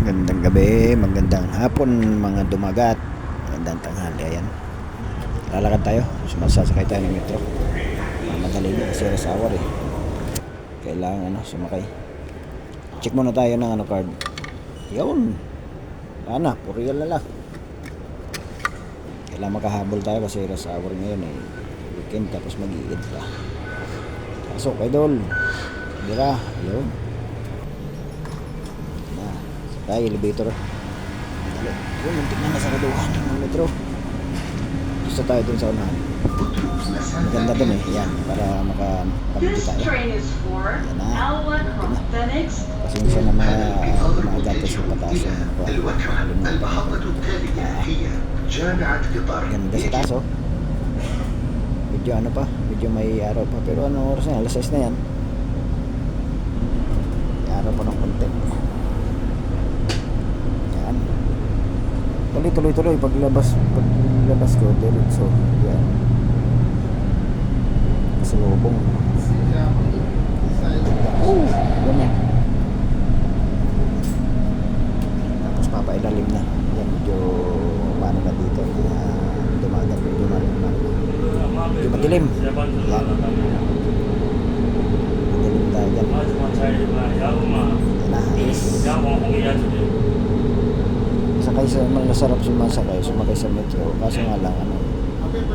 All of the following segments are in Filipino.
Magandang gabi, magandang hapon mga dumagat. Magandang tanghali, ayan. Lalakad tayo, sumasasakay tayo ng metro. Madali na kasi rush hour eh. Kailangan sumakay. Check muna tayo ng card. Yun. Sana, puro yan lang. Kailangan makahabol tayo kasi rush hour ngayon eh. Weekend tapos mag-iid pa. Pasok, idol. Dira, yun. Tayo, elevator. Dali. Uy, muntik na nasaraduhan ng metro. Gusto tayo dun sa unahan. Maganda dun eh. Yan, para makapagpili tayo. Yan na. Kasi minsan na mga gatos yung pataas yung ganda sa taas oh. Medyo ano pa, medyo may araw pa. Pero ano oras na, alas 6 na yan. May araw pa ng konti. Tuloy paglabas ko diretso yan salubong ganyan tapos papailalim na yan medyo paano na dito dumagat medyo madilim yan madilim tayo dyan masarap sumakay sa metro kaso nga lang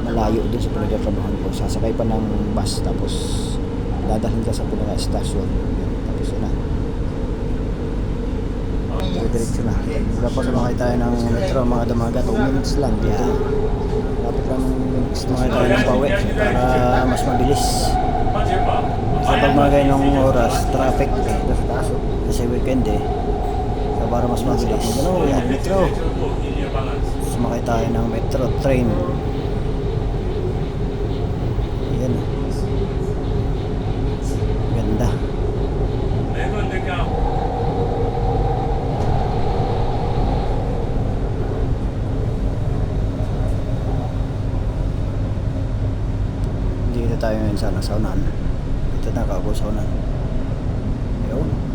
malayo din sa pinagkatrabahan ko, sasakay pa ng bus tapos dadalhin ka sa pinaka-stasyon tapos yun na diretso na dapat sumakay tayo ng metro mga damaga 2 minutes lang dito dapat lang sumakay tayo ng pauwi para mas mabilis sa pag mga ganong oras traffic dito sa taas kasi weekend eh para mas mabilis. Yan, metro. Sumakay tayo ng metro train. Yan. Ganda. Dito tayo ngayon sa saunahan. Dito na ako sa saunahan. Ayun.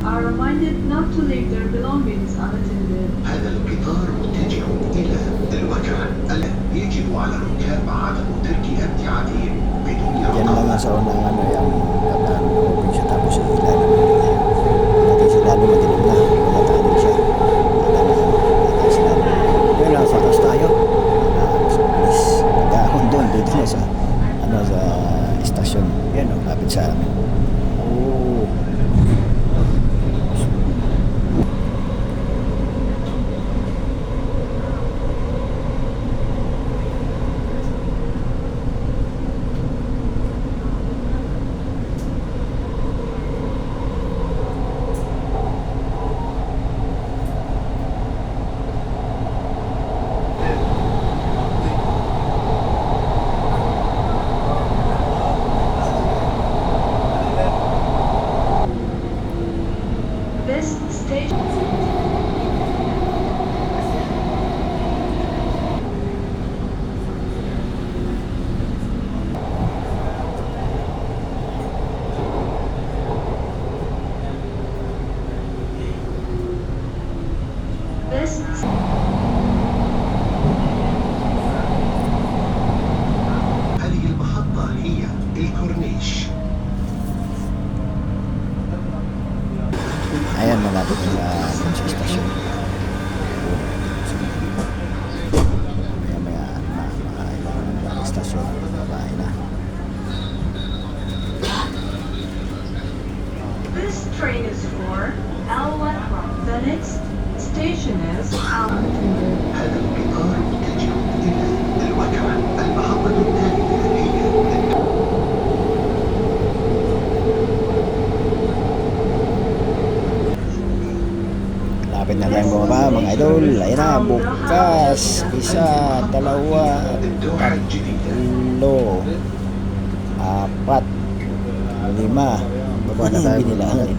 Are reminded not to leave their belongings unattended. هذا القطار متجه إلى الوجهة. يجب على الركاب عدم ترك أمتعتهم بدون Yan lang nga sa unang yung open siya tapos yung ilalim natin sa lalo madilim na magkakanin siya natin sa lalo yun lang sa taas tayo mas magkakon doon dito na sa sa istasyon yan lapit sa amin This station. This. هذه المحطة هي الكورنيش. ayan malapit na sa istasyon may istasyon bahay na This train is for Al-Watra. The next station is Al-Watra. هذا القطار متجه إلى الوجهة. المحطة التالية هي lapit na tayong bumaba mga idol ayun na bukas 1, 2, 3, 4, 5, 6, baba na tayo binilaan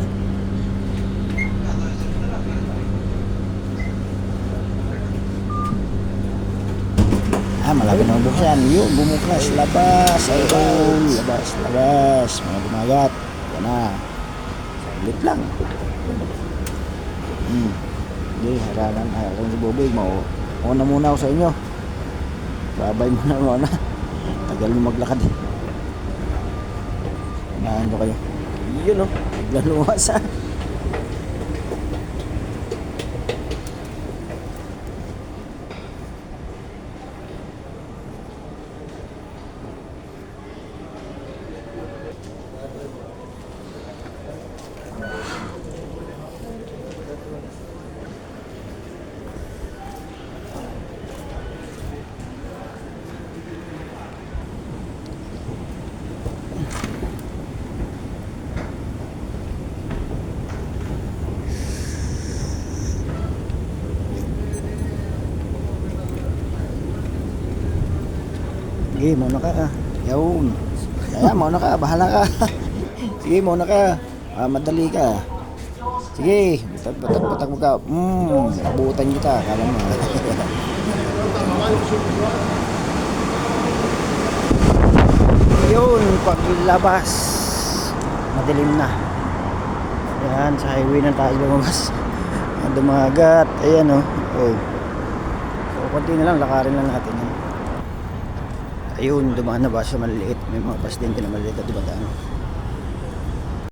Malapit na mabuksan. Yun, bumukas. Labas. Ayun. Labas. Labas. Mga dumagat. Yan na. Saglit lang. Hindi, haralan si Boboy. Mauna muna ako sa inyo. Babay muna. Tagal mo maglakad eh. Unahan ko kayo. Yun o. Biglang lumas ha. Sige, mauna ka. Yun. Kaya, mauna ka. Bahala ka. Sige, mauna ka. Madali ka. Sige, batak mo ka. Abutan kita. Kala mo. Yun, paglabas. Madilim na. Yan, sa highway na tayo lumabas. Dumagat. Ayan o. Oh. So, konti na lang. Lakarin lang natin yan. Ayun, dumaan na ba sa maliliit. May mga pasyente na maliliit at dumadaan.